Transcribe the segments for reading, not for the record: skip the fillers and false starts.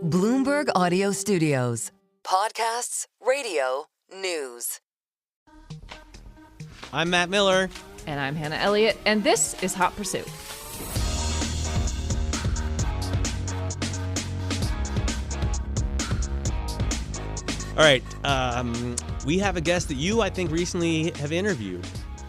Bloomberg Audio Studios. Podcasts, radio, news. I'm Matt Miller. And I'm Hannah Elliott, and this is Hot Pursuit. All right, we have a guest that you, I think, recently have interviewed.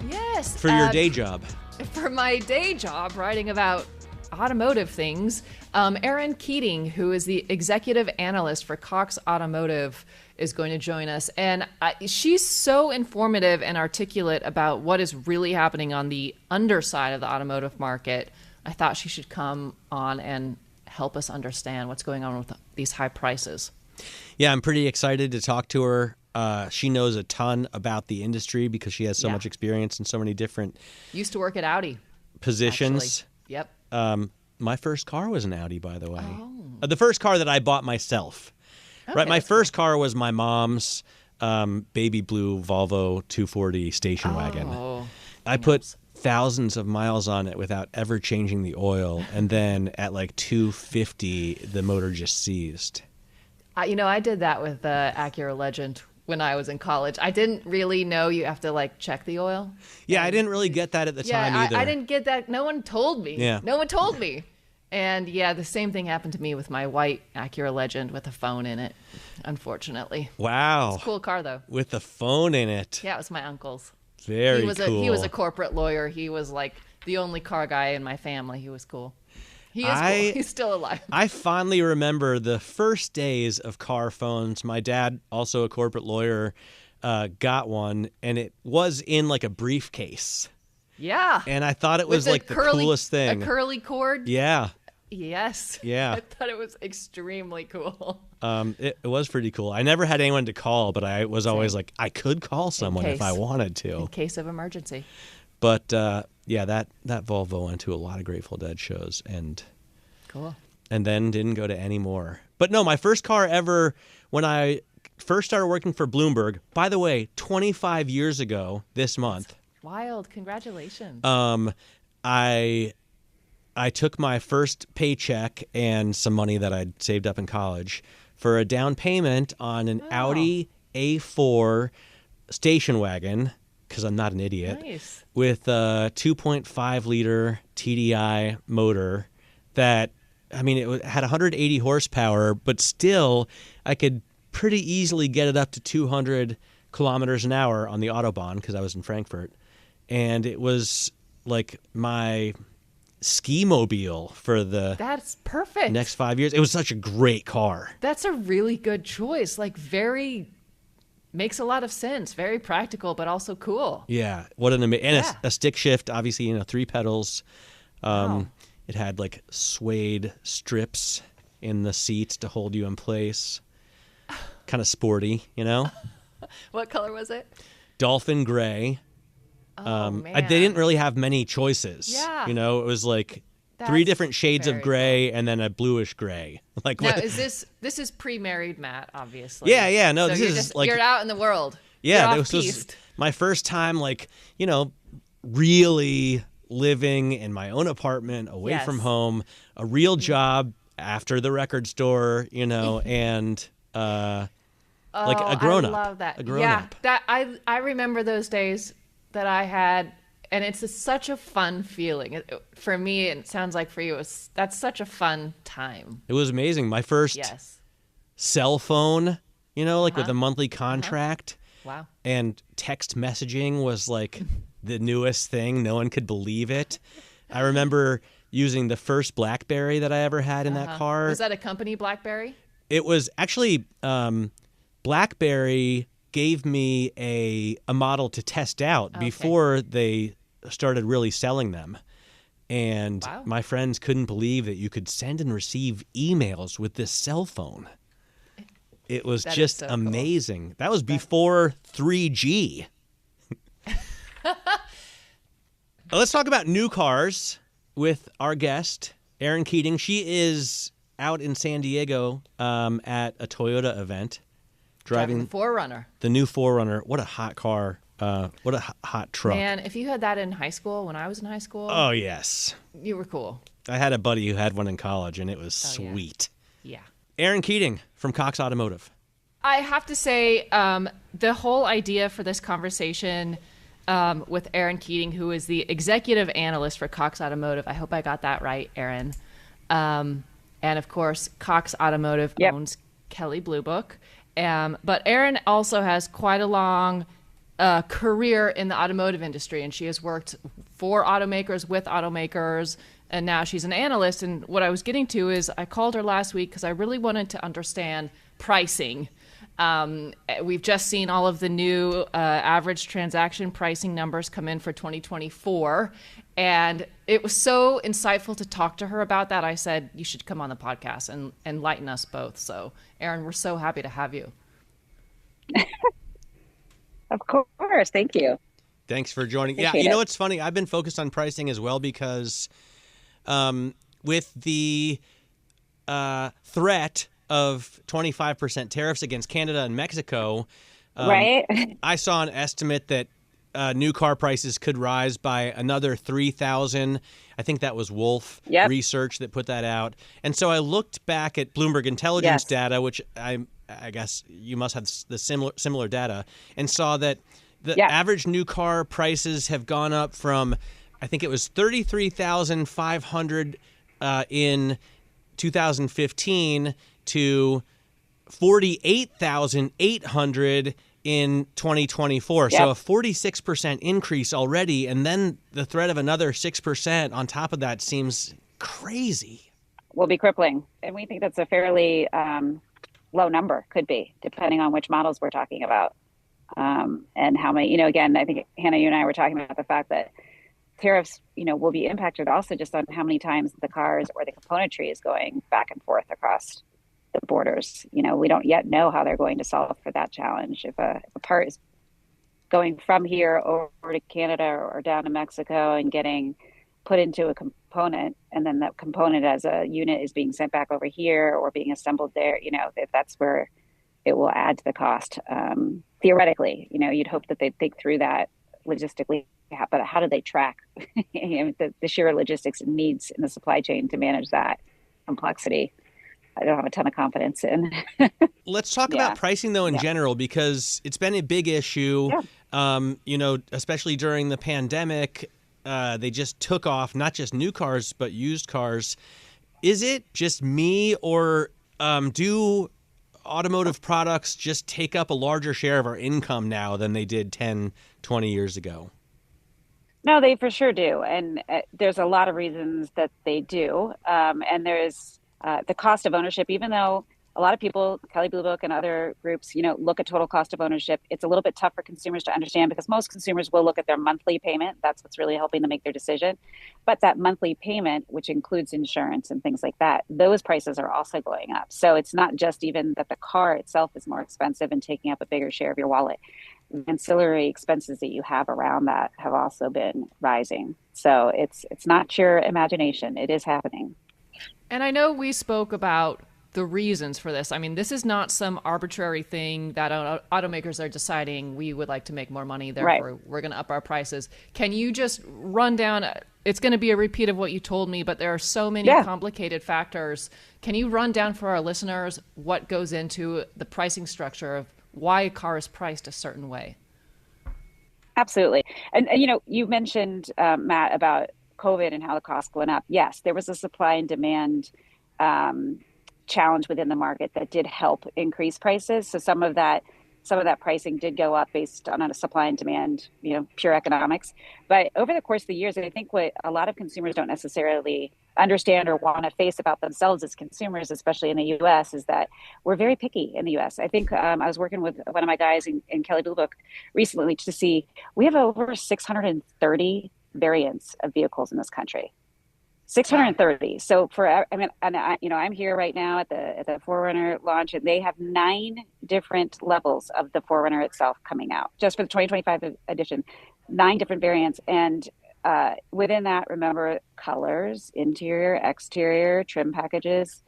Yes. For your day job. For my day job, writing about automotive things. Erin Keating, who is the executive analyst for Cox Automotive, is going to join us. And she's so informative and articulate about what is really happening on the underside of the automotive market. I thought she should come on and help us understand what's going on with these high prices. Yeah, I'm pretty excited to talk to her. She knows a ton about the industry because she has so much experience in so many different Used to work at Audi positions. Actually. Yep. My first car was an Audi, by the way. The first car that I bought myself. Okay, right, my first car was my mom's baby blue Volvo 240 station wagon. I put thousands of miles on it without ever changing the oil, and then at like 250, the motor just seized. I did that with the Acura Legend when I was in college. I didn't really know you have to check the oil. Yeah, I didn't really get that at the time either. I didn't get that. No one told me. Yeah. No one told me. And the same thing happened to me with my white Acura Legend with a phone in it, unfortunately. Wow. It's a cool car, though. With the phone in it. Yeah, it was my uncle's. Very cool. He was a corporate lawyer. He was like the only car guy in my family. He was cool. He is cool. He's still alive. I fondly remember the first days of car phones. My dad, also a corporate lawyer, got one, and it was in like a briefcase. Yeah. And I thought it was like the coolest thing. A curly cord? Yeah. Yes. Yeah. I thought it was extremely cool. It was pretty cool. I never had anyone to call, but I was always like, I could call someone if I wanted to. In case of emergency. But that Volvo went to a lot of Grateful Dead shows and then didn't go to any more. But no, my first car ever, when I first started working for Bloomberg, by the way, 25 years ago this month. That's wild. Congratulations. I took my first paycheck and some money that I'd saved up in college for a down payment on an Audi A4 station wagon, because I'm not an idiot, with a 2.5 liter TDI motor that, it had 180 horsepower, but still I could pretty easily get it up to 200 kilometers an hour on the Autobahn because I was in Frankfurt. And it was like my ski mobile for the That's perfect. next 5 years. It was such a great car. That's a really good choice. Makes a lot of sense. Very practical, but also cool. Yeah. What an amazing, and a stick shift, obviously, 3 pedals. It had like suede strips in the seats to hold you in place. Kind of sporty, What color was it? Dolphin gray. Man. They didn't really have many choices. Yeah. It was like 3 different shades of gray and then a bluish gray. Now, this is pre-married Matt, obviously. Yeah. No, so this is you're out in the world. Yeah, this was my first time, really living in my own apartment, away from home, a real job after the record store, and like a grown up. I love that. A grown up. I remember those days that I had, and it's such a fun feeling. For me, and it sounds like for you, that's such a fun time. It was amazing. My first cell phone, with a monthly contract. Wow. And text messaging was like the newest thing. No one could believe it. I remember using the first BlackBerry that I ever had in that car. Was that a company BlackBerry? It was actually BlackBerry gave me a model to test out before they started really selling them. And my friends couldn't believe that you could send and receive emails with this cell phone. It was just so amazing. Cool. That was before 3G. Let's talk about new cars with our guest, Erin Keating. She is out in San Diego at a Toyota event. Driving the 4Runner. The new 4Runner. What a hot car. What a hot truck. Man, if you had that in high school, when I was in high school. Oh, yes. You were cool. I had a buddy who had one in college, and it was sweet. Yeah. Erin Keating from Cox Automotive. I have to say, the whole idea for this conversation with Erin Keating, who is the executive analyst for Cox Automotive. I hope I got that right, Erin. And of course, Cox Automotive owns Kelley Blue Book. But Erin also has quite a long career in the automotive industry, and she has worked for automakers, with automakers, and now she's an analyst. And what I was getting to is I called her last week because I really wanted to understand pricing. We've just seen all of the new average transaction pricing numbers come in for 2024. And it was so insightful to talk to her about that. I said, you should come on the podcast and enlighten us both. So, Erin, we're so happy to have you. Of course. Thank you. Thanks for joining. Appreciate you know it. what's funny? I've been focused on pricing as well because with the threat of 25% tariffs against Canada and Mexico, Right. I saw an estimate that new car prices could rise by another 3,000. I think that was Wolf Research that put that out. And so I looked back at Bloomberg intelligence data, which I guess you must have the similar data, and saw that the average new car prices have gone up from, I think it was 33,500 in 2015 to 48,800 in 2024. So a 46% increase already. And then the threat of another 6% on top of that seems crazy. Will be crippling. And we think that's a fairly low number, could be, depending on which models we're talking about. And how many, again, I think Hannah, you and I were talking about the fact that tariffs, will be impacted also just on how many times the cars or the componentry is going back and forth across the borders. We don't yet know how they're going to solve for that challenge. If a part is going from here over to Canada or down to Mexico and getting put into a component, and then that component as a unit is being sent back over here or being assembled there, if that's where it will add to the cost. Theoretically, you'd hope that they'd think through that logistically, but how do they track the sheer logistics and needs in the supply chain to manage that complexity? I don't have a ton of confidence in. Let's talk about pricing, though, in general, because it's been a big issue, especially during the pandemic. They just took off, not just new cars, but used cars. Is it just me, or do automotive products just take up a larger share of our income now than they did 10, 20 years ago? No, they for sure do. And there's a lot of reasons that they do. And there's the cost of ownership, even though a lot of people, Kelley Blue Book and other groups, look at total cost of ownership. It's a little bit tough for consumers to understand because most consumers will look at their monthly payment. That's what's really helping them make their decision. But that monthly payment, which includes insurance and things like that, those prices are also going up. So it's not just even that the car itself is more expensive and taking up a bigger share of your wallet. Ancillary expenses that you have around that have also been rising. So it's not your imagination. It is happening. And I know we spoke about the reasons for this. I mean, this is not some arbitrary thing that automakers are deciding we would like to make more money, therefore we're going to up our prices. Can you just run down, it's going to be a repeat of what you told me, but there are so many complicated factors. Can you run down for our listeners what goes into the pricing structure of why a car is priced a certain way? Absolutely. And you mentioned, Matt, about COVID and how the costs went up. Yes, there was a supply and demand challenge within the market that did help increase prices. So some of that pricing did go up based on a supply and demand, pure economics. But over the course of the years, I think what a lot of consumers don't necessarily understand or want to face about themselves as consumers, especially in the U.S., is that we're very picky in the U.S. I think I was working with one of my guys in Kelley Blue Book recently to see we have over 630 variants of vehicles in this country. 630. So I'm here right now at the 4Runner launch, and they have 9 different levels of the 4Runner itself coming out just for the 2025 edition, 9 different variants. And within that, remember, colors, interior, exterior, trim packages.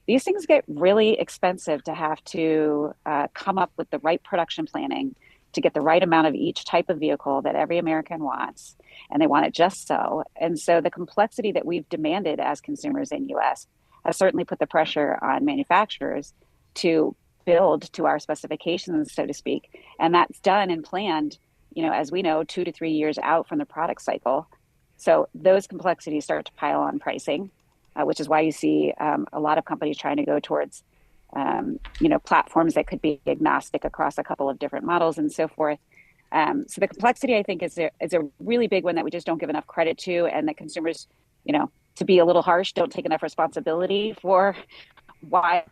These things get really expensive to have to come up with the right production planning to get the right amount of each type of vehicle that every American wants, and they want it just so. And so the complexity that we've demanded as consumers in U.S. has certainly put the pressure on manufacturers to build to our specifications, so to speak. And that's done and planned, as we know, 2 to 3 years out from the product cycle. So those complexities start to pile on pricing, which is why you see a lot of companies trying to go towards, platforms that could be agnostic across a couple of different models and so forth. So the complexity, I think, is a really big one that we just don't give enough credit to, and that consumers, to be a little harsh, don't take enough responsibility for why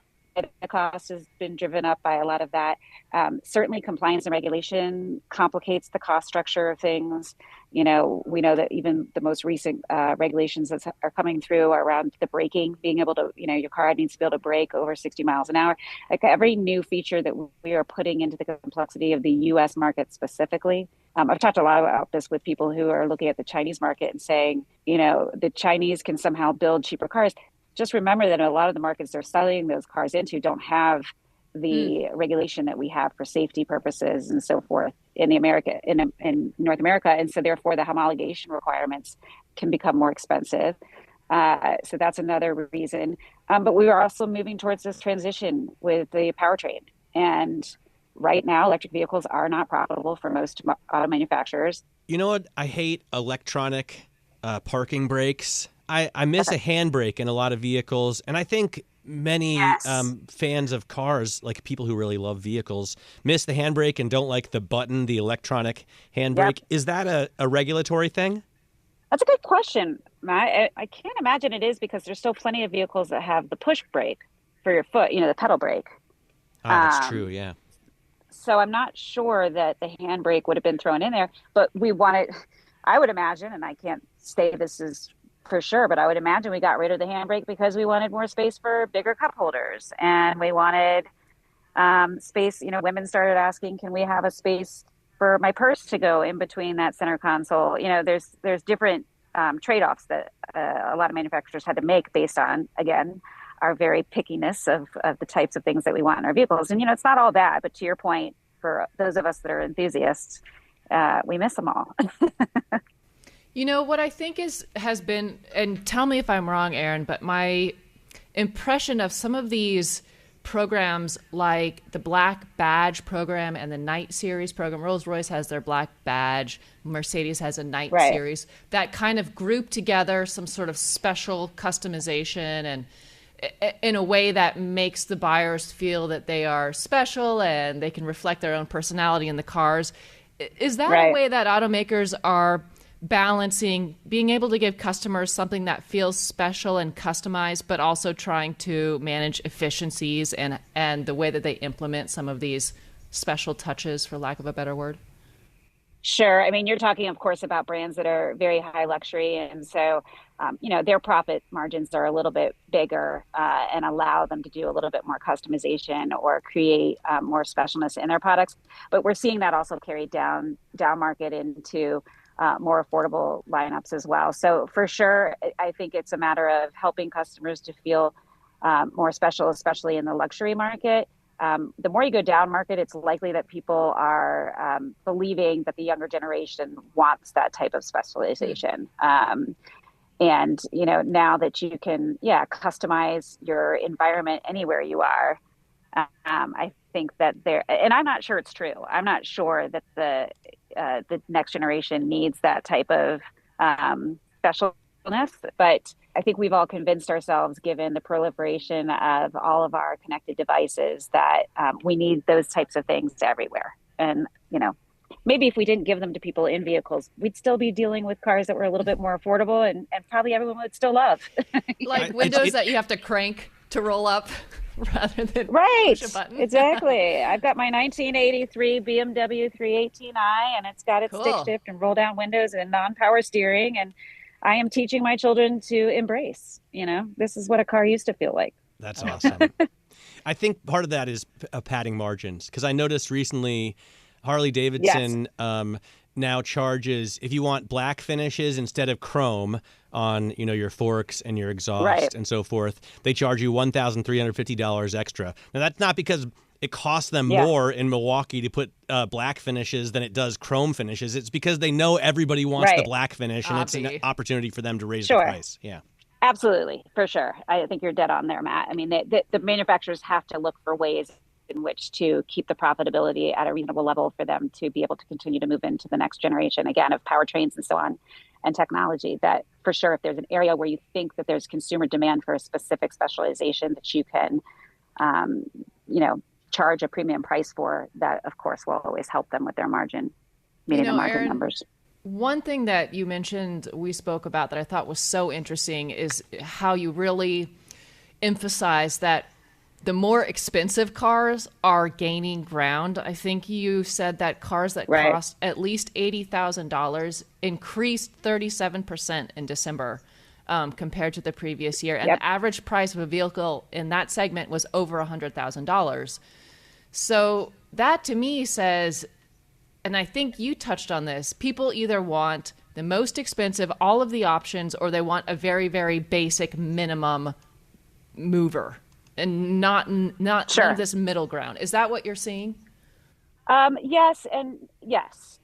the cost has been driven up by a lot of that. Certainly compliance and regulation complicates the cost structure of things. We know that even the most recent regulations that are coming through around the braking, being able to, your car needs to be able to brake over 60 miles an hour. Like every new feature that we are putting into the complexity of the US market specifically. I've talked a lot about this with people who are looking at the Chinese market and saying, the Chinese can somehow build cheaper cars. Just remember that a lot of the markets they're selling those cars into don't have the regulation that we have for safety purposes and so forth in North America. And so therefore the homologation requirements can become more expensive. So that's another reason. But we are also moving towards this transition with the powertrain. And right now, electric vehicles are not profitable for most auto manufacturers. You know what? I hate electronic parking brakes. I miss a handbrake in a lot of vehicles, and I think many fans of cars, like people who really love vehicles, miss the handbrake and don't like the button, the electronic handbrake. Yep. Is that a regulatory thing? That's a good question, Matt. I can't imagine it is, because there's still plenty of vehicles that have the push brake for your foot, the pedal brake. Oh, that's true, yeah. So I'm not sure that the handbrake would have been thrown in there, but I would imagine, and I can't say this is for sure, but I would imagine we got rid of the handbrake because we wanted more space for bigger cup holders, and we wanted space. Women started asking, can we have a space for my purse to go in between that center console? There's different trade-offs that a lot of manufacturers had to make based on, again, our very pickiness of the types of things that we want in our vehicles. And, it's not all bad, but to your point, for those of us that are enthusiasts, we miss them all. What I think has been, and tell me if I'm wrong, Erin, but my impression of some of these programs like the Black Badge program and the Night Series program, Rolls-Royce has their Black Badge, Mercedes has a Night Series, that kind of group together some sort of special customization and in a way that makes the buyers feel that they are special and they can reflect their own personality in the cars. Is that a way that automakers are balancing being able to give customers something that feels special and customized, but also trying to manage efficiencies and the way that they implement some of these special touches, for lack of a better word? Sure. I mean, you're talking, of course, about brands that are very high luxury. And so, their profit margins are a little bit bigger and allow them to do a little bit more customization or create more specialness in their products. But we're seeing that also carried down market into more affordable lineups as well. So for sure, I think it's a matter of helping customers to feel more special, especially in the luxury market. The more you go down market, it's likely that people are believing that the younger generation wants that type of specialization. And, now that you can, customize your environment anywhere you are, I think that and I'm not sure it's true. I'm not sure that the next generation needs that type of specialness, but I think we've all convinced ourselves, given the proliferation of all of our connected devices, that we need those types of things everywhere. And, maybe if we didn't give them to people in vehicles, we'd still be dealing with cars that were a little bit more affordable and probably everyone would still love. Like windows that you have to crank to roll up rather than push a button. Exactly. I've got my 1983 BMW 318i, and it's got its stick shift and roll down windows and non-power steering. And I am teaching my children to embrace, this is what a car used to feel like. That's awesome. I think part of that is padding margins, because I noticed recently Harley Davidson now charges, if you want black finishes instead of chrome on your forks and your exhaust and so forth, they charge you $1,350 extra. Now that's not because it costs them more in Milwaukee to put black finishes than it does chrome finishes. It's because they know everybody wants the black finish, and it's an opportunity for them to raise the price. Yeah. Absolutely, for sure. I think you're dead on there, Matt. I mean, the manufacturers have to look for ways in which to keep the profitability at a reasonable level for them to be able to continue to move into the next generation, again, of powertrains and so on, and technology. That for sure, if there's an area where you think that there's consumer demand for a specific specialization that you can, charge a premium price for, that of course will always help them with their margin, meeting the margin Erin, numbers. one thing that you mentioned we spoke about that I thought was so interesting is how you really emphasize that the more expensive cars are gaining ground. I think you said that cars that cost at least $80,000 increased 37% in December compared to the previous year. And the average price of a vehicle in that segment was over $100,000. So that to me says, and I think you touched on this, people either want the most expensive, all of the options, or they want a very, very basic minimum mover and not none of this middle ground. Is that what you're seeing? Yes and yes.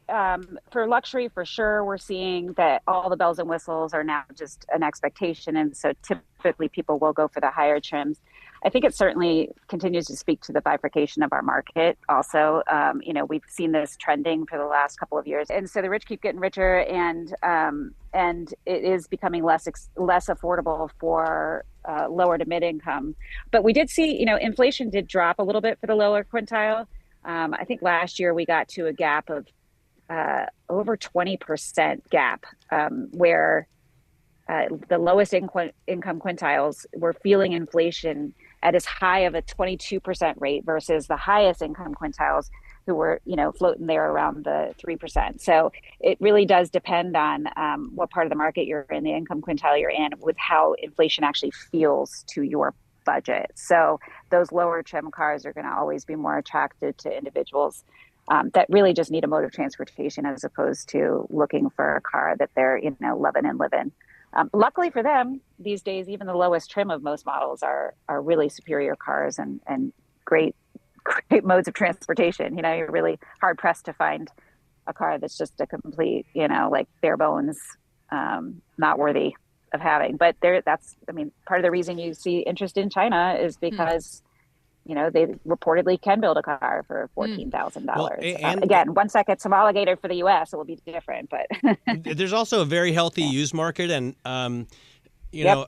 For luxury, for sure, we're seeing that all the bells and whistles are now just an expectation. And so typically people will go for the higher trims. I think it certainly continues to speak to the bifurcation of our market. Also, we've seen this trending for the last couple of years, and so the rich keep getting richer, and it is becoming less affordable for lower to mid income. But we did see, inflation did drop a little bit for the lower quintile. I think last year we got to a gap of over 20% gap, where the lowest income quintiles were feeling inflation at as high of a 22% rate versus the highest income quintiles who were, floating there around the 3%. So it really does depend on what part of the market you're in, the income quintile you're in, with how inflation actually feels to your budget. So those lower trim cars are going to always be more attractive to individuals that really just need a mode of transportation, as opposed to looking for a car that they're, loving and living. Luckily for them, these days, even the lowest trim of most models are really superior cars and great modes of transportation. You're really hard pressed to find a car that's just a complete, bare bones, not worthy of having. But part of the reason you see interest in China is because they reportedly can build a car for $14,000. Well, again, once that gets homologated for the U.S., it will be different. But there's also a very healthy used market, and I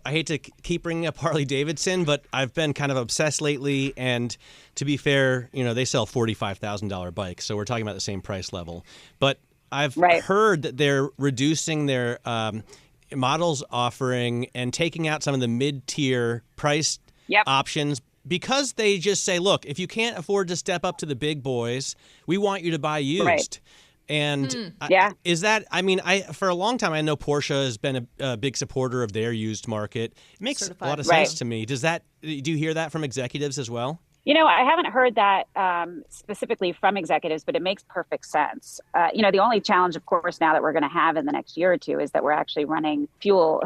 hate to keep bringing up Harley Davidson, but I've been kind of obsessed lately. And to be fair, they sell $45,000 bikes, so we're talking about the same price level. But I've heard that they're reducing their models offering and taking out some of the mid-tier price options, because they just say, look, if you can't afford to step up to the big boys, we want you to buy used. Right. And is that, for a long time, I know Porsche has been a big supporter of their used market. It makes a lot of sense to me. Do you hear that from executives as well? I haven't heard that specifically from executives, but it makes perfect sense. The only challenge, of course, now that we're going to have in the next year or two is that we're actually running fuel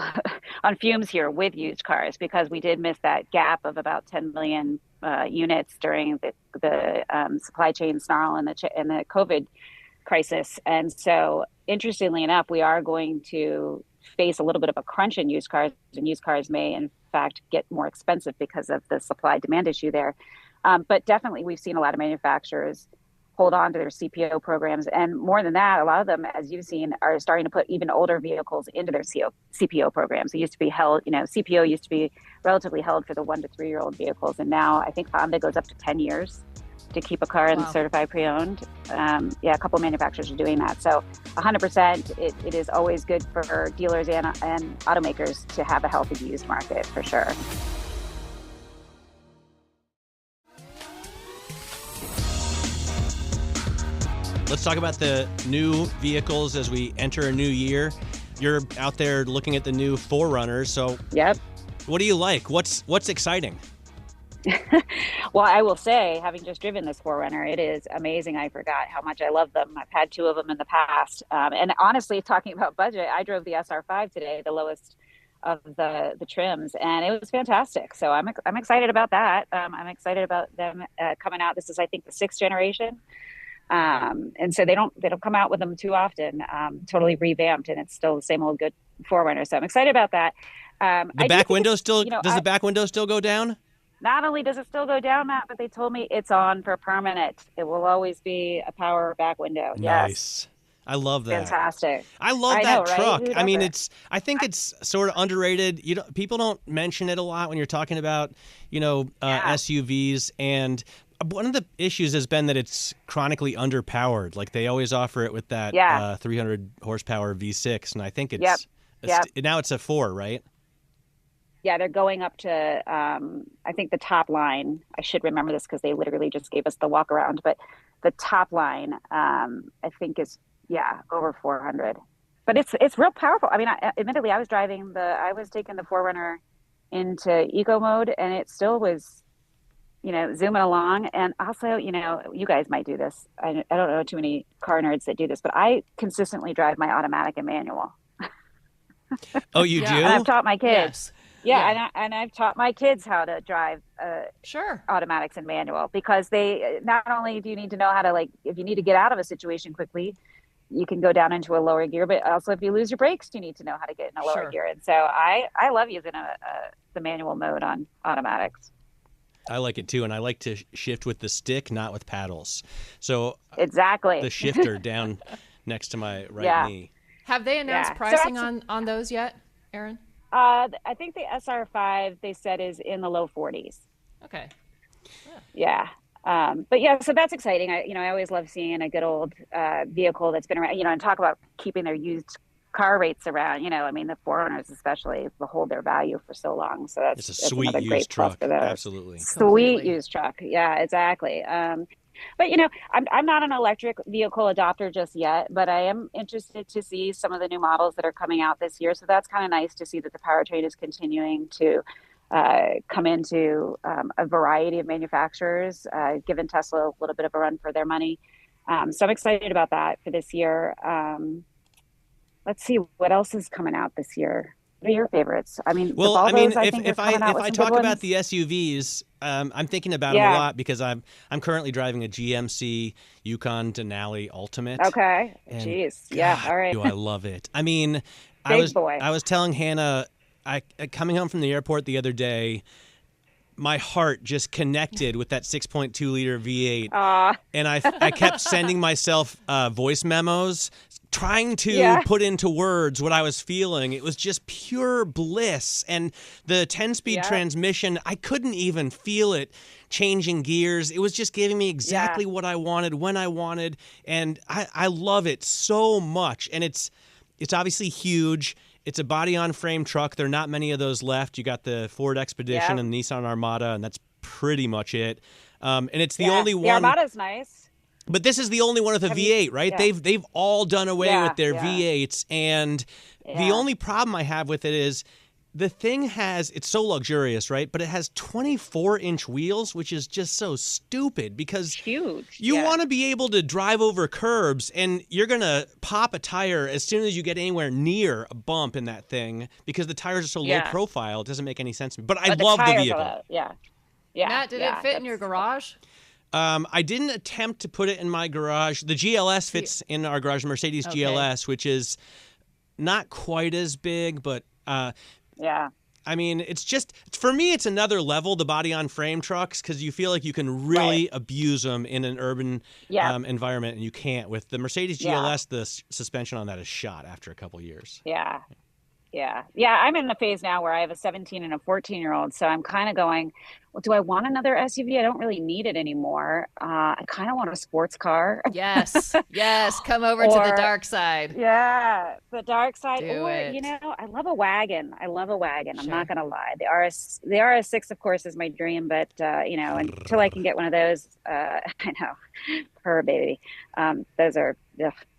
on fumes here with used cars, because we did miss that gap of about 10 million units during the supply chain snarl and the COVID crisis. And so, interestingly enough, we are going to face a little bit of a crunch in used cars, and used cars may, in fact, get more expensive because of the supply-demand issue there. But definitely, we've seen a lot of manufacturers hold on to their CPO programs. And more than that, a lot of them, as you've seen, are starting to put even older vehicles into their CPO programs. It used to be held, CPO used to be relatively held for the 1 to 3 year old vehicles. And now I think Honda goes up to 10 years to keep a car in certified pre-owned. A couple manufacturers are doing that. So 100%, it is always good for dealers and automakers to have a healthy used market, for sure. Let's talk about the new vehicles as we enter a new year. You're out there looking at the new 4Runners. So what do you like? What's exciting? Well, I will say, having just driven this 4Runner, it is amazing. I forgot how much I love them. I've had 2 of them in the past. And honestly, talking about budget, I drove the SR5 today, the lowest of the trims, and it was fantastic. So I'm excited about that. I'm excited about them coming out. This is, I think, the 6th generation. And so they don't come out with them too often, totally revamped, and it's still the same old good 4Runner. So I'm excited about that. The back window still does the back window still go down? Not only does it still go down, Matt, but they told me it's on for permanent. It will always be a power back window. Nice. Yes. I love that. Fantastic. I love that know, truck. right? I mean, I think it's sort of underrated. People don't mention it a lot when you're talking about, SUVs. And one of the issues has been that it's chronically underpowered. Like they always offer it with that 300 horsepower V6, and I think it's now it's a 4, right? Yeah, they're going up to, I think the top line, I should remember this because they literally just gave us the walk around, but the top line, I think is, over 400. But it's real powerful. I mean, admittedly, I was taking the 4Runner into eco mode, and it still was, zooming along. And also, you guys might do this. I don't know too many car nerds that do this, but I consistently drive my automatic and manual. Oh, you do? And I've taught my kids. Yes. Yeah. And I've taught my kids how to drive automatics and manual, because they not only do you need to know how to, like, if you need to get out of a situation quickly, you can go down into a lower gear, but also if you lose your brakes, you need to know how to get in a lower gear. And so I love using the manual mode on automatics. I like it too, and I like to shift with the stick, not with paddles. So exactly the shifter down next to my right knee. Have they announced pricing on those yet, Erin? I think the SR5 they said is in the low 40s. Okay. Yeah. But so that's exciting. I always love seeing a good old vehicle that's been around, and talk about keeping their used car rates around. I mean, the 4Runners especially hold their value for so long. So that's a sweet another great used truck. For those. Absolutely. Sweet used truck. Yeah, exactly. But I'm not an electric vehicle adopter just yet, but I am interested to see some of the new models that are coming out this year. So that's kind of nice to see that the powertrain is continuing to come into a variety of manufacturers, giving Tesla a little bit of a run for their money. So I'm excited about that for this year. Let's see what else is coming out this year. What are your favorites? I mean, if I talk about the SUVs, I'm thinking about them a lot because I'm currently driving a GMC Yukon Denali Ultimate. Okay. And jeez. God, all right. Do I love it? I mean, I was telling Hannah, coming home from the airport the other day, my heart just connected with that 6.2 liter V8, and I kept sending myself voice memos, trying to put into words what I was feeling. It was just pure bliss. And the 10-speed transmission, I couldn't even feel it changing gears. It was just giving me exactly what I wanted when I wanted. And I love it so much. And it's obviously huge. It's a body-on-frame truck. There are not many of those left. You got the Ford Expedition and Nissan Armada, and that's pretty much it. And it's the only one. The Armada's nice. But this is the only one with a V8, right? Yeah. They've all done away with their V8s, and the only problem I have with it is the thing it's so luxurious, right? But it has 24-inch wheels, which is just so stupid because huge. You want to be able to drive over curbs, and you're going to pop a tire as soon as you get anywhere near a bump in that thing because the tires are so low profile. It doesn't make any sense to me. But I love the vehicle. Yeah. Matt, did it fit in your garage? I didn't attempt to put it in my garage. The GLS fits in our garage, the Mercedes GLS, which is not quite as big, but I mean, it's just, for me, it's another level, the body-on-frame trucks, because you feel like you can really abuse them in an urban environment, and you can't. With the Mercedes GLS, the suspension on that is shot after a couple years. Yeah, I'm in the phase now where I have a 17 and a 14-year-old, so I'm kind of going, well, do I want another SUV? I don't really need it anymore. I kind of want a sports car. Yes, come over to the dark side. Yeah, the dark side. Do it. I love a wagon. Sure. I'm not going to lie. The RS6, of course, is my dream, but, until I can get one of those, I know, her baby. Those are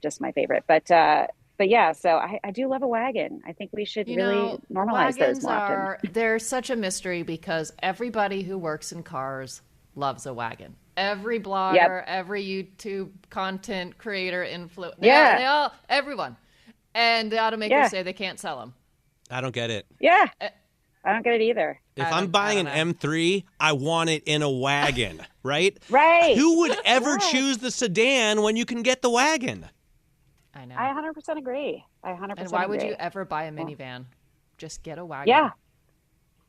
just my favorite. But yeah, so I do love a wagon. I think we should really normalize those more often. They're such a mystery because everybody who works in cars loves a wagon. Every blogger, every YouTube content creator, influencer, everyone. And the automakers say they can't sell them. I don't get it. Yeah, I don't get it either. If I'm buying an M3, I want it in a wagon, right? Right. Who would ever choose the sedan when you can get the wagon? I know. I 100% agree. And why would you ever buy a minivan? Just get a wagon. Yeah.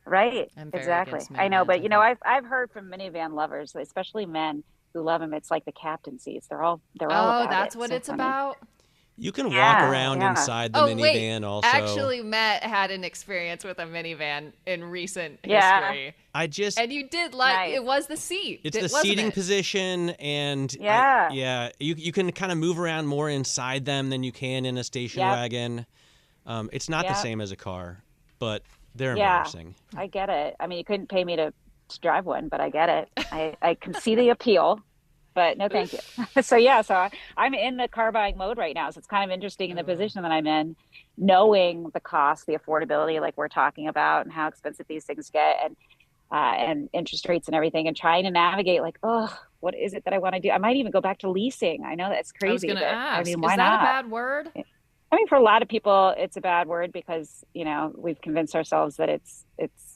Right. I'm very Exactly. against I know, minivans, but I think. I've heard from minivan lovers, especially men who love them. It's like the captain seats. They're all Oh, about that's it. what So it's funny. about? You can walk Yeah. around Yeah. inside the Oh, wait. minivan also. Actually, Matt had an experience with a minivan in recent Yeah. history. And you did like Nice. it was the seat. It's the wasn't seating it? position, and Yeah. you can kind of move around more inside them than you can in a station Yep. wagon. It's not the Yep. same as a car, but they're Yeah. embarrassing. I get it. I mean, you couldn't pay me to drive one, but I get it. I can see the appeal, but no, thank you. I'm in the car buying mode right now. So it's kind of interesting in the position that I'm in, knowing the cost, the affordability, like we're talking about, and how expensive these things get, and interest rates and everything, and trying to navigate like, oh, what is it that I want to do? I might even go back to leasing. I know that's I was crazy, going to but ask. I mean, Is why that not? a bad word? I mean, for a lot of people, it's a bad word because, we've convinced ourselves that it's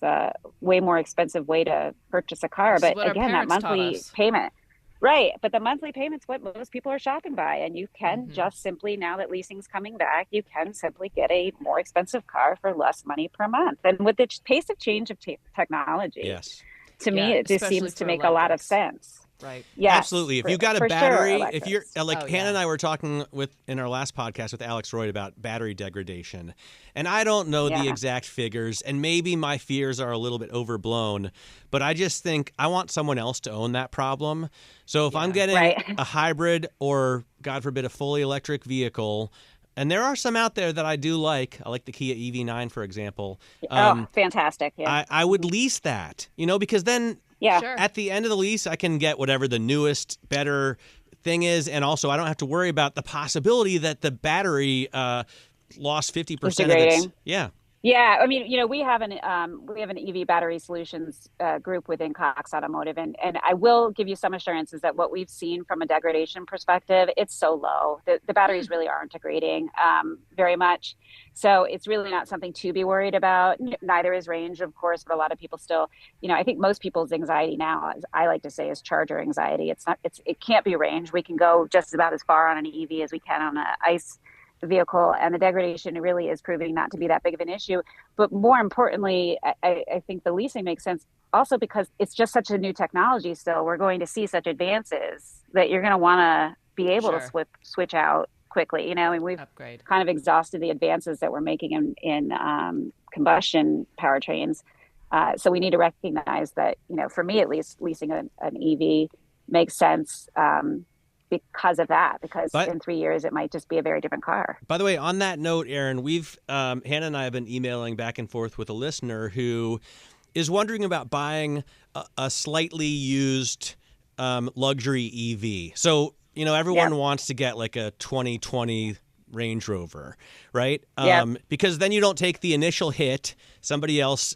a way more expensive way to purchase a car. This is But what our again, that parents taught monthly us. payment, right? But the monthly payment's what most people are shopping by. And you can just simply, now that leasing's coming back, you can simply get a more expensive car for less money per month. And with the pace of change of technology, Yes. to me, it just especially seems to for make a lot of electrics. sense. Right. Yes, Absolutely. If you got a for battery, sure, if you're electrics. like Hannah and I were talking in our last podcast with Alex Royd about battery degradation, and I don't know the Yeah. exact figures, and maybe my fears are a little bit overblown, but I just think I want someone else to own that problem. So if I'm getting Right. a hybrid or, God forbid, a fully electric vehicle, and there are some out there that I do like. I like the Kia EV9, for example. Fantastic. Yeah. I would lease that, because then Yeah. Sure. at the end of the lease, I can get whatever the newest, better thing is, and also I don't have to worry about the possibility that the battery lost 50% of its. degrading. Yeah. Yeah, I mean, we have an EV battery solutions group within Cox Automotive, and I will give you some assurances that what we've seen from a degradation perspective, it's so low. The batteries really aren't degrading very much, so it's really not something to be worried about. Neither is range, of course, but a lot of people still, I think most people's anxiety now, as I like to say, is charger anxiety. It can't be range. We can go just about as far on an EV as we can on an ICE vehicle, and the degradation really is proving not to be that big of an issue. But more importantly, I think the leasing makes sense also because it's just such a new technology still. We're going to see such advances that you're going to want to be able Sure. to switch out quickly. And we've Upgrade. kind of exhausted the advances that we're making in combustion powertrains. So we need to recognize that, for me at least, leasing an EV makes sense because of that, because in 3 years it might just be a very different car. By the way, on that note, Erin, we've Hannah and I have been emailing back and forth with a listener who is wondering about buying a slightly used luxury EV. So, everyone wants to get like a 2020 Range Rover, right? Because then you don't take the initial hit. Somebody else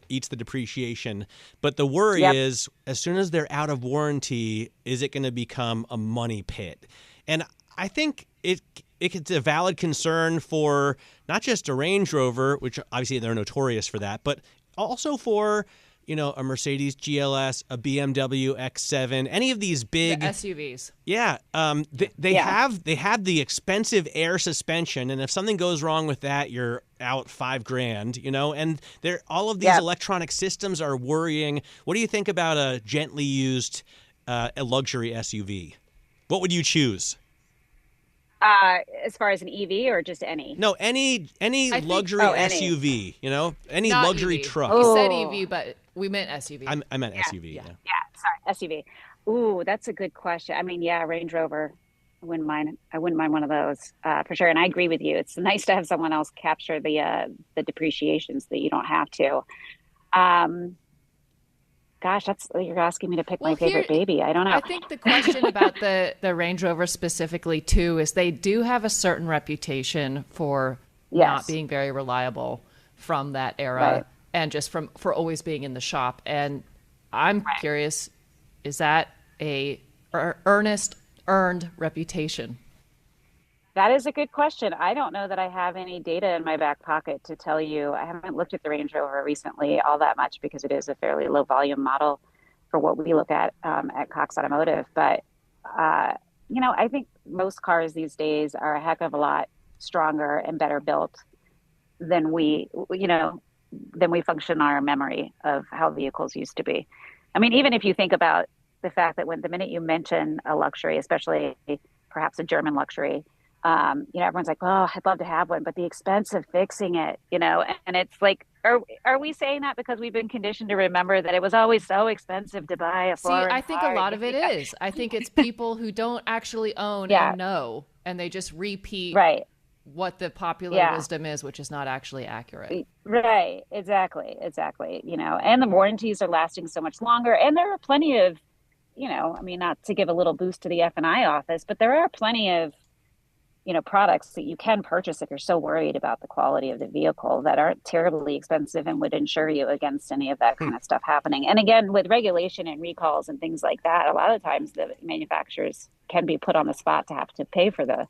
eats the depreciation. But the worry is, as soon as they're out of warranty, is it going to become a money pit? And I think it's a valid concern for not just a Range Rover, which obviously they're notorious for that, but also for a Mercedes GLS, a BMW X7, any of these big The SUVs. Yeah, they have the expensive air suspension, and if something goes wrong with that, you're out $5,000. And all of these electronic systems are worrying. What do you think about a gently used a luxury SUV? What would you choose? As far as an EV or just any? No, any luxury SUV. Any Not luxury EV. truck. We said EV, but we meant SUV. I meant SUV. Yeah. Sorry, SUV. Ooh, that's a good question. I mean, Range Rover. I wouldn't mind one of those for sure. And I agree with you. It's nice to have someone else capture the depreciations that you don't have to. Gosh, you're asking me to pick my favorite baby. I don't know. I think the question about the Range Rover specifically too is they do have a certain reputation for not being very reliable from that era and just for always being in the shop. And I'm curious, is that a earned reputation? That is a good question. I don't know that I have any data in my back pocket to tell you. I haven't looked at the Range Rover recently all that much because it is a fairly low volume model for what we look at Cox Automotive. But, I think most cars these days are a heck of a lot stronger and better built than we function in our memory of how vehicles used to be. I mean, even if you think about the fact that the minute you mention a luxury, especially perhaps a German luxury, everyone's like, oh, I'd love to have one, but the expense of fixing it, and it's like, are we saying that because we've been conditioned to remember that it was always so expensive to buy a foreign I think car? a lot of it is. I think it's people who don't actually own and know, and they just repeat what the popular wisdom is, which is not actually accurate. Right. Exactly. And the warranties are lasting so much longer. And there are plenty of, not to give a little boost to the F&I office, but there are plenty of, products that you can purchase if you're so worried about the quality of the vehicle that aren't terribly expensive and would insure you against any of that kind of stuff happening. And again, with regulation and recalls and things like that, a lot of times the manufacturers can be put on the spot to have to pay for the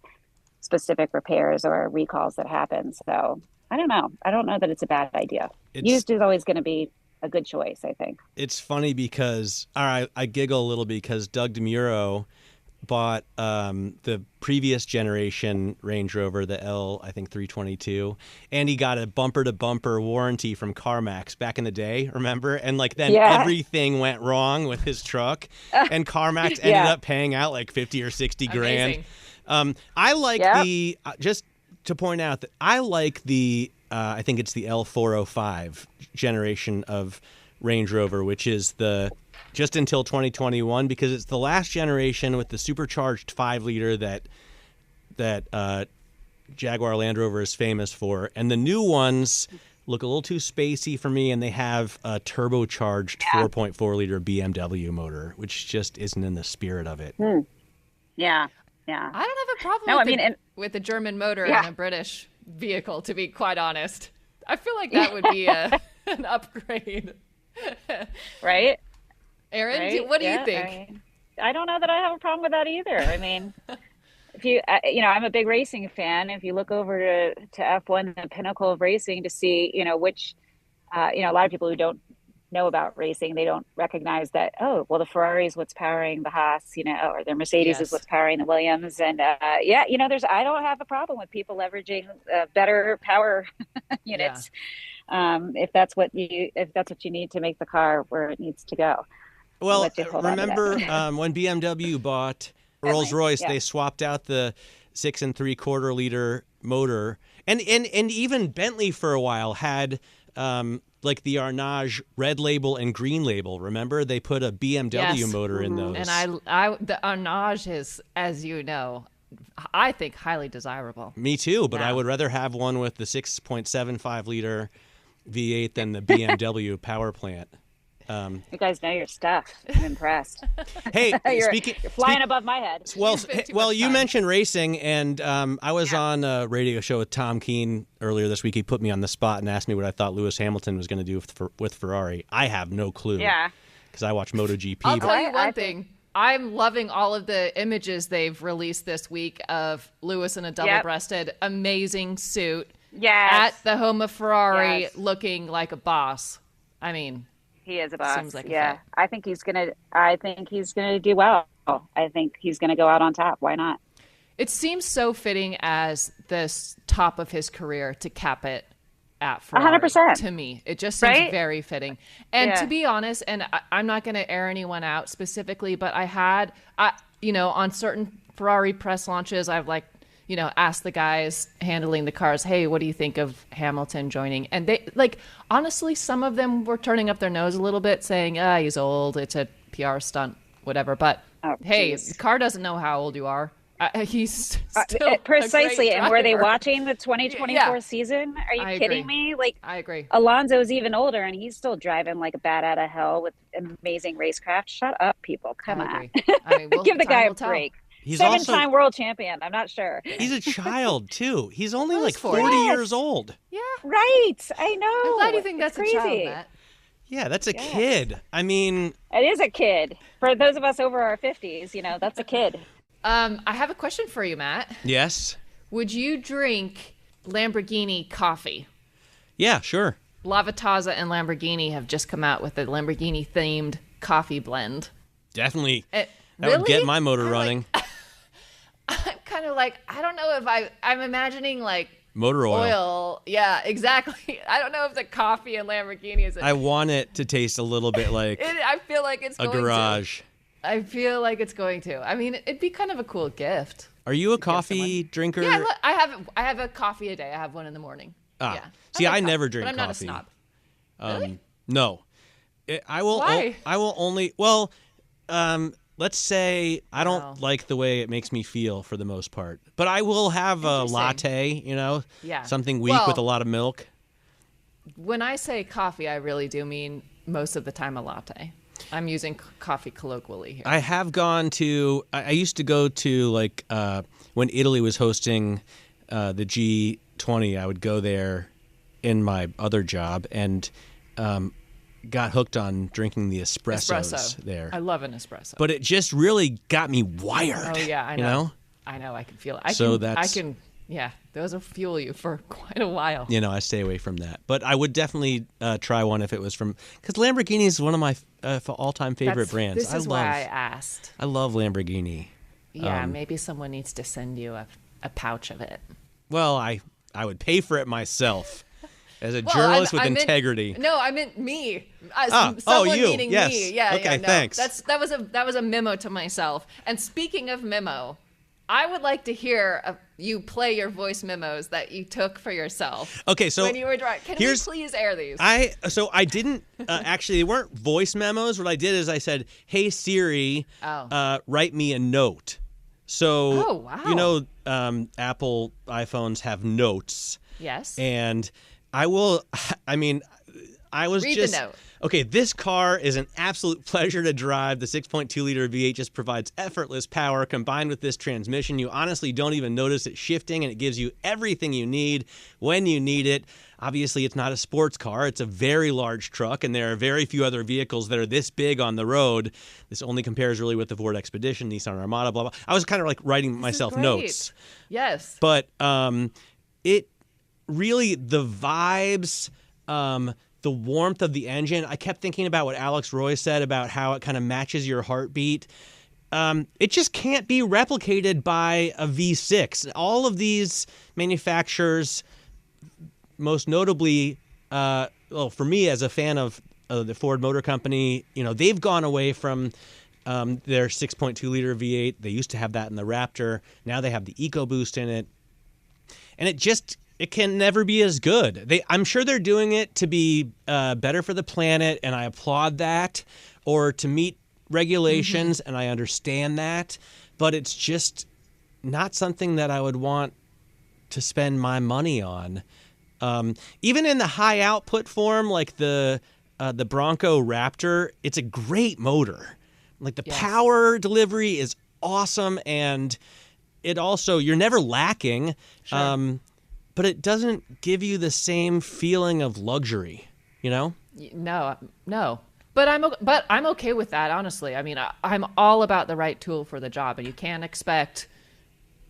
specific repairs or recalls that happen. So I don't know. I don't know that it's a bad idea. Used is always going to be a good choice, I think. It's funny because I giggle a little because Doug DeMuro bought the previous generation Range Rover, the I think 322, and he got a bumper-to-bumper warranty from CarMax back in the day, remember? And then everything went wrong with his truck, and CarMax ended up paying out like 50 or 60 grand. I like just to point out that I like the, I think it's the L405 generation of Range Rover, which is just until 2021, because it's the last generation with the supercharged 5-liter that Jaguar Land Rover is famous for. And the new ones look a little too spacey for me, and they have a turbocharged 4.4-liter BMW motor, which just isn't in the spirit of it. Yeah. I don't have a problem with the German motor in a British vehicle, to be quite honest. I feel like that would be an upgrade. Right? Erin, what do you think? I don't know that I have a problem with that either. I mean, if you, I'm a big racing fan. If you look over to F1, the pinnacle of racing, to see, which, a lot of people who don't know about racing, they don't recognize that, the Ferrari is what's powering the Haas, or the Mercedes is what's powering the Williams. And I don't have a problem with people leveraging better power units. If that's what you need to make the car where it needs to go. Well, remember when BMW bought Rolls-Royce, they swapped out the 6 3/4 liter motor, and even Bentley for a while had like the Arnage red label and green label. Remember, they put a BMW motor in those. And the Arnage is, as you know, I think highly desirable. Me too, but I would rather have one with the 6.75 liter V8 than the BMW power plant. You guys know your stuff. I'm impressed. Hey, you're flying above my head. Well, you mentioned racing, and I was on a radio show with Tom Keene earlier this week. He put me on the spot and asked me what I thought Lewis Hamilton was going to do with Ferrari. I have no clue. Yeah. Because I watch MotoGP. I'll tell you one thing. I'm loving all of the images they've released this week of Lewis in a double-breasted, amazing suit at the home of Ferrari, looking like a boss. I mean, he is a boss. Seems like I think he's gonna do well. I think he's gonna go out on top. Why not? It seems so fitting as this top of his career to cap it at Ferrari. 100%. To me, it just seems very fitting. And to be honest, and I'm not going to air anyone out specifically, but I had, on certain Ferrari press launches, I've asked the guys handling the cars, hey, what do you think of Hamilton joining? And they, honestly, some of them were turning up their nose a little bit, saying, he's old, it's a PR stunt, whatever. But hey, the car doesn't know how old you are. He's still precisely. And were they watching the 2024 season? Are you kidding me? I agree. Alonso's even older, and he's still driving like a bat out of hell with amazing racecraft. Shut up, people! Come on, give the guy a break. He's 7-time world champion. I'm not sure. He's a child too. He's only like 40 years old. Yeah, right. I know. I'm glad you think that's crazy. A child, Matt. Yeah, that's a kid. I mean, it is a kid. For those of us over our 50s, that's a kid. I have a question for you, Matt. Yes. Would you drink Lamborghini coffee? Yeah, sure. Lavazza and Lamborghini have just come out with a Lamborghini-themed coffee blend. Definitely. That really? would get my motor running. I'm kind of I don't know if I'm imagining motor oil. Yeah, exactly. I don't know if the coffee in Lamborghini is. I want it to taste a little bit like I feel like it's a going garage. I feel like it's going to. I mean, it'd be kind of a cool gift. Are you a coffee drinker? Yeah, I have a coffee a day. I have one in the morning. Ah, yeah. see, I like never coffee, drink but I'm not coffee. a snob. Really? No, I will. Why? I will only. Well, let's say I don't like the way it makes me feel for the most part, but I will have a latte. Yeah. Something weak with a lot of milk. When I say coffee, I really do mean most of the time a latte. I'm using coffee colloquially here. I have gone to. I used to go to when Italy was hosting the G20. I would go there in my other job and got hooked on drinking the espressos there. I love an espresso. But it just really got me wired. Oh yeah, I know. I know. I can feel it. Yeah, those will fuel you for quite a while. I stay away from that. But I would definitely try one if it was because Lamborghini is one of my all-time favorite brands. This is why I asked. I love Lamborghini. Yeah, maybe someone needs to send you a pouch of it. Well, I would pay for it myself as a journalist with integrity. I meant me. You. Meaning yes. me. Yeah. Okay. Yeah, no. Thanks. That was a memo to myself. And speaking of memo, I would like to hear you play your voice memos that you took for yourself. Okay, so when you were driving, can we please air these? I didn't actually. They weren't voice memos. What I did is I said, "Hey Siri, write me a note." So Apple iPhones have notes. Yes. And I will. I mean, I was Read just the note. Okay, this car is an absolute pleasure to drive. The 6.2-liter V8 just provides effortless power. Combined with this transmission, you honestly don't even notice it shifting, and it gives you everything you need when you need it. Obviously, it's not a sports car. It's a very large truck, and there are very few other vehicles that are this big on the road. This only compares really with the Ford Expedition, Nissan Armada, blah, blah. I was kind of like writing myself notes. Yes. But it really, the vibes, the warmth of the engine. I kept thinking about what Alex Roy said about how it kind of matches your heartbeat. It just can't be replicated by a V6. All of these manufacturers, most notably, for me as a fan of the Ford Motor Company, they've gone away from their 6.2-liter V8. They used to have that in the Raptor. Now they have the EcoBoost in it. And it can never be as good. I'm sure they're doing it to be better for the planet, and I applaud that, or to meet regulations, and I understand that. But it's just not something that I would want to spend my money on. Even in the high output form, like the Bronco Raptor, it's a great motor. Like the power delivery is awesome, and it also, you're never lacking. Sure. But it doesn't give you the same feeling of luxury, No. But I'm okay with that, honestly. I mean, I'm all about the right tool for the job, and you can't expect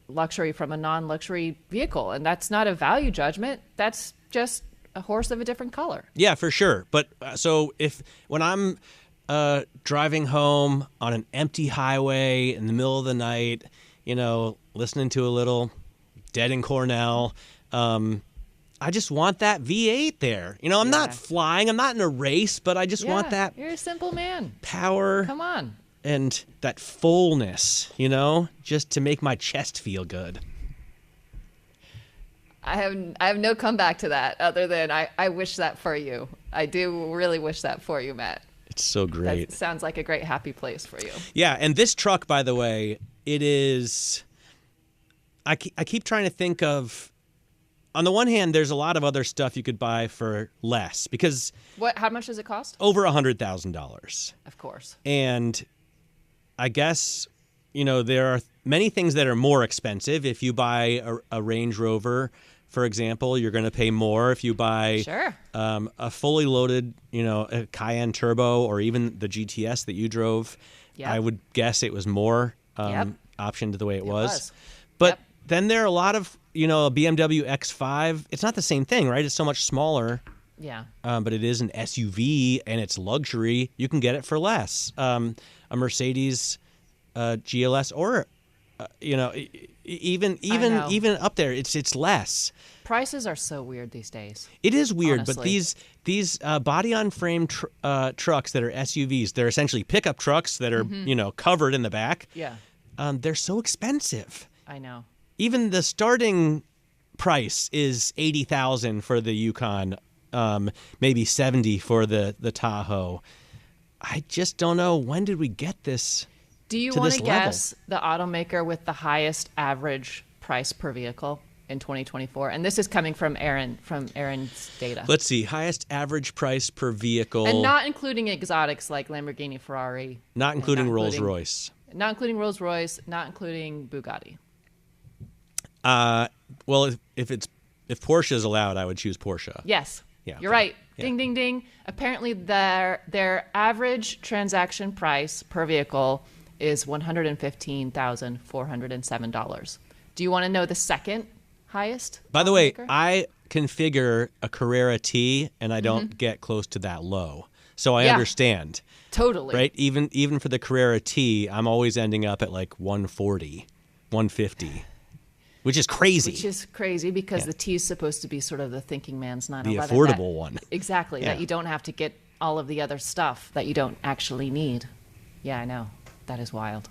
luxury from a non-luxury vehicle, and that's not a value judgment. That's just a horse of a different color. Yeah, for sure. But so when I'm driving home on an empty highway in the middle of the night, listening to a little Dead and Cornell. I just want that V8 there. I'm not flying. I'm not in a race, but I just want that. You're a simple man. Power. Come on. And that fullness, just to make my chest feel good. I have no comeback to that other than I wish that for you. I do really wish that for you, Matt. It's so great. That sounds like a great happy place for you. Yeah, and this truck, by the way, it is. I keep trying to think of. On the one hand, there's a lot of other stuff you could buy for less because how much does it cost? Over $100,000. Of course. And I guess, there are many things that are more expensive. If you buy a Range Rover, for example, you're going to pay more. If you buy a fully loaded, a Cayenne Turbo or even the GTS that you drove, I would guess it was more optioned the way it was. But then there are a lot of, a BMW X5. It's not the same thing, right? It's so much smaller. Yeah. But it is an SUV and it's luxury. You can get it for less. A Mercedes GLS or, even up there, it's less. Prices are so weird these days. It is weird, honestly. but these body-on-frame trucks that are SUVs, they're essentially pickup trucks that are covered in the back. Yeah, They're so expensive. I know. Even the starting price is $80,000 for the Yukon, maybe $70,000 for the Tahoe. I just don't know, when did we get this? Do you want to guess the automaker with the highest average price per vehicle in 2024? And this is coming from Erin's data. Let's see, highest average price per vehicle. And not including exotics like Lamborghini, Ferrari. Not including Rolls-Royce. Not including Rolls-Royce, not including Bugatti. Well, if Porsche is allowed, I would choose Porsche. Yes. Yeah, You're okay. right. Yeah. Ding, ding, ding. Apparently, their average transaction price per vehicle is $115,407. Do you want to know the second highest? By the way, automaker? I configure a Carrera T, and I don't get close to that low. So I understand. Totally. Right? Even for the Carrera T, I'm always ending up at like 140, 150. Which is crazy. Which is crazy because the T is supposed to be sort of the thinking man's 911. The affordable one. Exactly. Yeah. That you don't have to get all of the other stuff that you don't actually need. Yeah, I know. That is wild.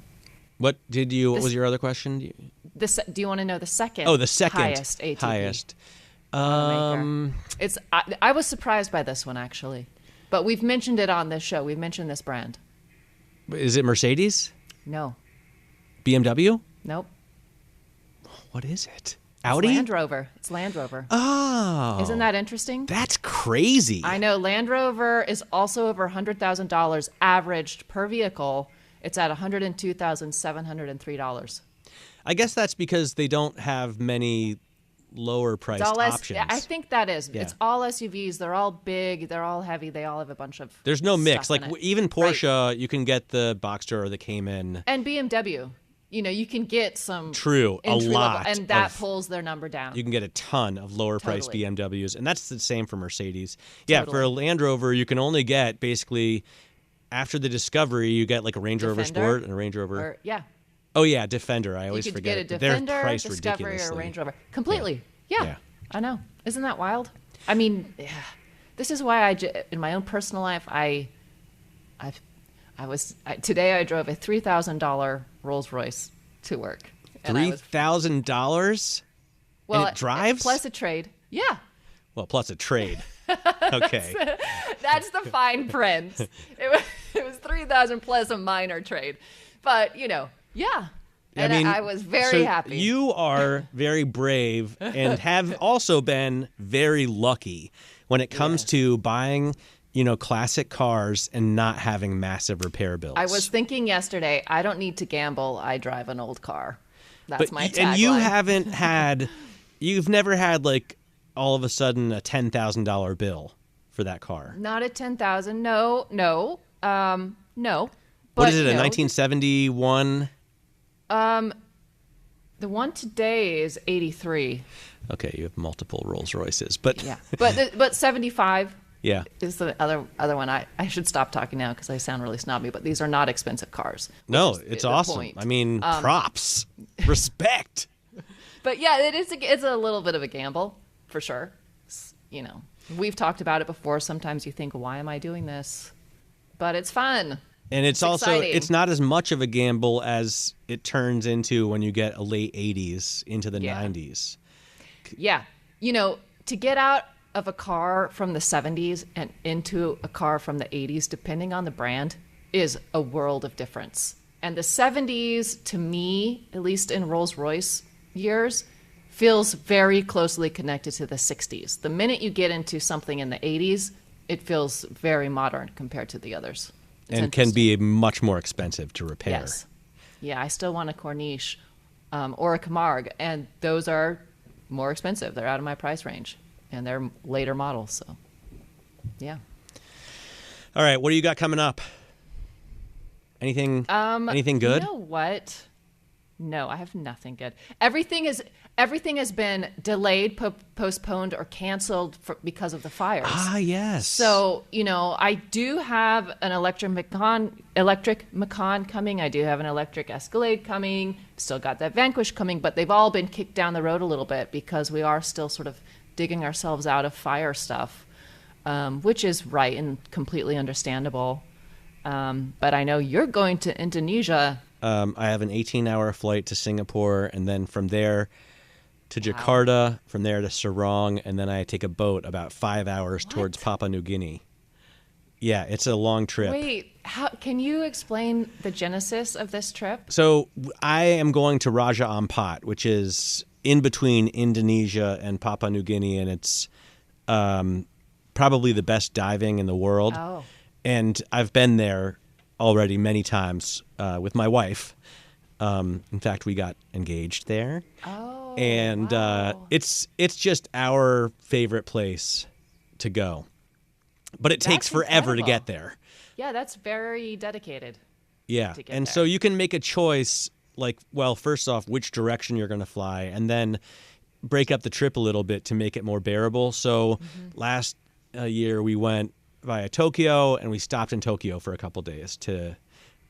What was your other question? Do you want to know the second? Oh, the second highest ATP highest. automaker? I was surprised by this one, actually. But we've mentioned it on this show. We've mentioned this brand. Is it Mercedes? No. BMW? Nope. What is it? It's Audi? Land Rover. It's Land Rover. Oh. Isn't that interesting? That's crazy. I know. Land Rover is also over $100,000 averaged per vehicle. It's at $102,703. I guess that's because they don't have many lower priced options. I think that is. Yeah. It's all SUVs. They're all big. They're all heavy. They all have a bunch of There's no mix. stuff Like in it. even Porsche, Right. you can get the Boxster or the Cayman. And BMW. You can get some True, a entry lot level, and that of- pulls their number down. You can get a ton of lower priced Totally. BMWs, and that's the same for Mercedes. Yeah, Totally. for a Land Rover, you can only get basically after the Discovery, you get like a Range Rover Defender, Sport and a Range Rover. Or, yeah. Oh yeah, Defender. I You always could forget get a it. But Defender, they're priced Discovery, or ridiculously. a Range Rover. Completely. Yeah. Yeah. I know. Isn't that wild? I mean, this is why in my own personal life, today I drove a $3,000 Rolls Royce to work. And I was- $3,000? well, and it drives? plus a trade. Yeah. Well, plus a trade. Okay. That's the fine print. It was $3,000 plus a minor trade. But, yeah. And I was very happy. You are very brave and have also been very lucky when it comes to buying, classic cars and not having massive repair bills. I was thinking yesterday, I don't need to gamble. I drive an old car. That's my tagline. And you've never had like all of a sudden a $10,000 bill for that car. Not at 10,000. No. No. What But, is it, a 1971? The one today is 83. Okay, you have multiple Rolls Royces, but Yeah. But 75 yeah. is the other one. I should stop talking now because I sound really snobby, but these are not expensive cars. No, which is it's the awesome. point. I mean, props, respect. But yeah, it's a little bit of a gamble for sure. We've talked about it before. Sometimes you think, why am I doing this? But it's fun. And it's also, exciting. it's not as much of a gamble as it turns into when you get a late 80s into the Yeah. 90s. Yeah. To get out of a car from the 70s and into a car from the 80s, depending on the brand, is a world of difference. And the 70s, to me, at least in Rolls-Royce years, feels very closely connected to the 60s. The minute you get into something in the 80s, it feels very modern compared to the others. It's And can interesting. be much more expensive to repair. Yes. Yeah, I still want a Corniche or a Camargue, and those are more expensive. They're out of my price range, and they're later models. So, yeah. All right, what do you got coming up? Anything good? You know what? No, I have nothing good. Everything has been delayed, postponed, or canceled because of the fires. Ah, yes. So, I do have an electric Macan coming. I do have an electric Escalade coming. Still got that Vanquish coming, but they've all been kicked down the road a little bit because we are still sort of digging ourselves out of fire stuff, which is right and completely understandable. But I know you're going to Indonesia. I have an 18-hour flight to Singapore, and then from there to Jakarta, from there to Sarong, and then I take a boat about 5 hours towards Papua New Guinea. Yeah, it's a long trip. Wait, can you explain the genesis of this trip? So I am going to Raja Ampat, which is in between Indonesia and Papua New Guinea, and it's probably the best diving in the world. Oh. And I've been there already many times with my wife. In fact, we got engaged there. Oh, and wow. It's just our favorite place to go. But it takes forever to get there. Yeah, that's very dedicated. Yeah. And so you can make a choice, like, well, first off, which direction you're going to fly, and then break up the trip a little bit to make it more bearable. So last year we went via Tokyo, and we stopped in Tokyo for a couple days to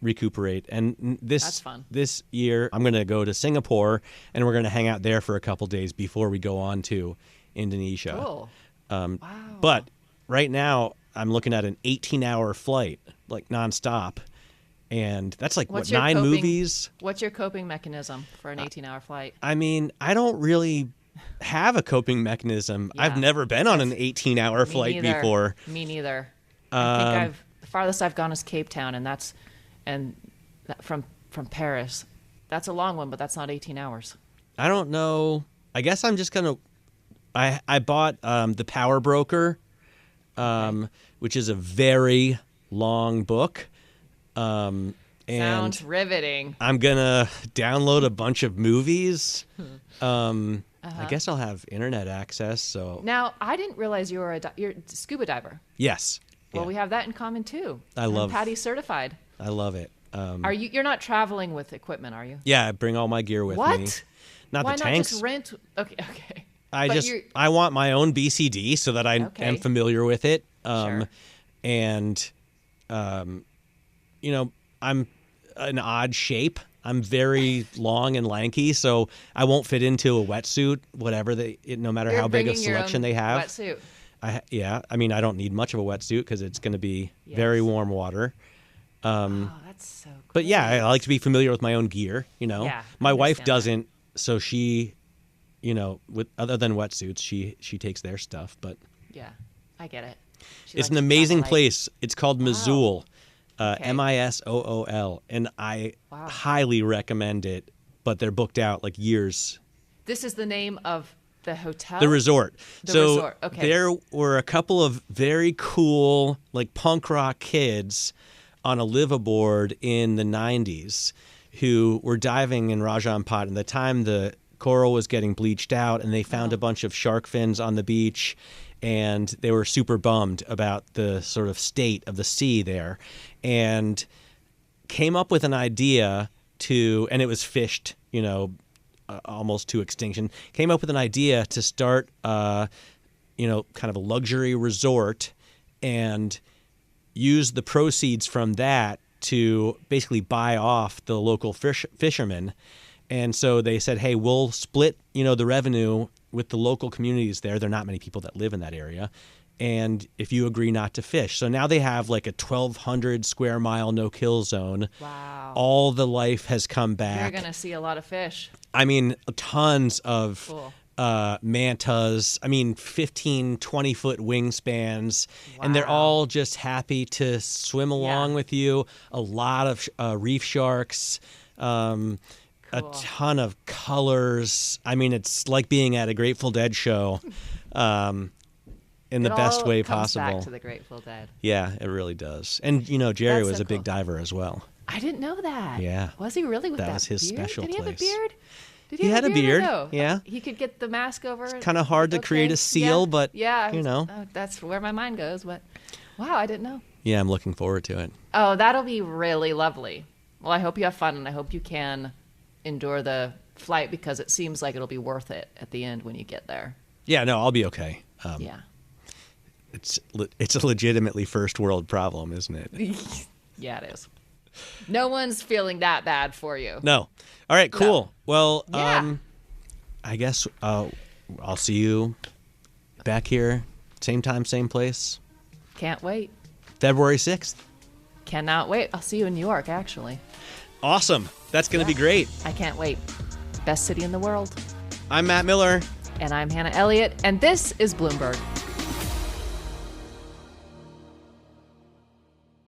recuperate. And That's fun. This year, I'm going to go to Singapore, and we're going to hang out there for a couple days before we go on to Indonesia. Cool. Wow. Wow. But right now, I'm looking at an 18-hour flight, like nonstop, and that's like, What's what, your 9 coping- movies? What's your coping mechanism for an 18-hour flight? I mean, I don't really have a coping mechanism. Yeah. I've never been on an 18-hour flight neither. before. Me neither. I think the farthest I've gone is Cape Town, and from Paris. That's a long one, but that's not 18 hours. I don't know. I guess I'm just gonna. I bought the Power Broker, which is a very long book. And Sounds riveting. I'm gonna download a bunch of movies. I guess I'll have internet access. So Now, I didn't realize you're a scuba diver. yes. Well, Yeah. we have that in common too. I love- Patty's certified. I love it. You're not traveling with equipment, are you? Yeah, I bring all my gear with What? me. Not Why the not tanks. just rent? Okay. I want my own BCD so that I Okay. am familiar with it. Sure. And, I'm an odd shape. I'm very long and lanky, so I won't fit into a wetsuit, no matter how big of selection they have. Wetsuit. I mean, I don't need much of a wetsuit because it's going to be very warm water. Oh, that's so cool. But yeah, I like to be familiar with my own gear. Yeah, I my wife understand that. doesn't, so she, with other than wetsuits, she takes their stuff. But Yeah, I get it. She it's likes an to amazing travel light. place. It's called Missoul, Okay. Missool, and I highly recommend it. But they're booked out like years. This is the name of the hotel? The resort. The so resort, okay. There were a couple of very cool, like punk rock kids on a liveaboard in the 90s who were diving in Raja Ampat. And the time the coral was getting bleached out, and they found a bunch of shark fins on the beach, and they were super bummed about the sort of state of the sea there, and came up with an idea and it was fished, almost to extinction, came up with an idea to start, kind of a luxury resort and use the proceeds from that to basically buy off the local fishermen. And so they said, hey, we'll split, the revenue with the local communities there. There are not many people that live in that area. And if you agree not to fish. So now they have like a 1,200 square mile no-kill zone. Wow. All the life has come back. You're going to see a lot of fish. I mean, tons of Cool. mantas. I mean, 15, 20-foot wingspans. And they're all just happy to swim along with you. A lot of reef sharks. A ton of colors. I mean, it's like being at a Grateful Dead show in the best way possible. Back to the Grateful Dead. Yeah, it really does. And, Jerry That's was so a big cool. diver as well. I didn't know that. Yeah. Was he really with that? That was his beard? special Did he have a place. beard? Did He have had a beard, or no? yeah. He could get the mask over. It's Kind of hard to create a seal, but, that's where my mind goes. But wow, I didn't know. Yeah, I'm looking forward to it. Oh, that'll be really lovely. Well, I hope you have fun, and I hope you can endure the flight because it seems like it'll be worth it at the end when you get there. Yeah, no, I'll be okay. Yeah. It's a legitimately first world problem, isn't it? Yeah, it is. No one's feeling that bad for you. No. All right, cool. No. Well, Yeah. I guess I'll see you back here, same time, same place, Can't wait. February 6th. Cannot wait. I'll see you in New York, actually. Awesome. That's going to be great. I can't wait. Best city in the world. I'm Matt Miller. And I'm Hannah Elliott, and this is Bloomberg.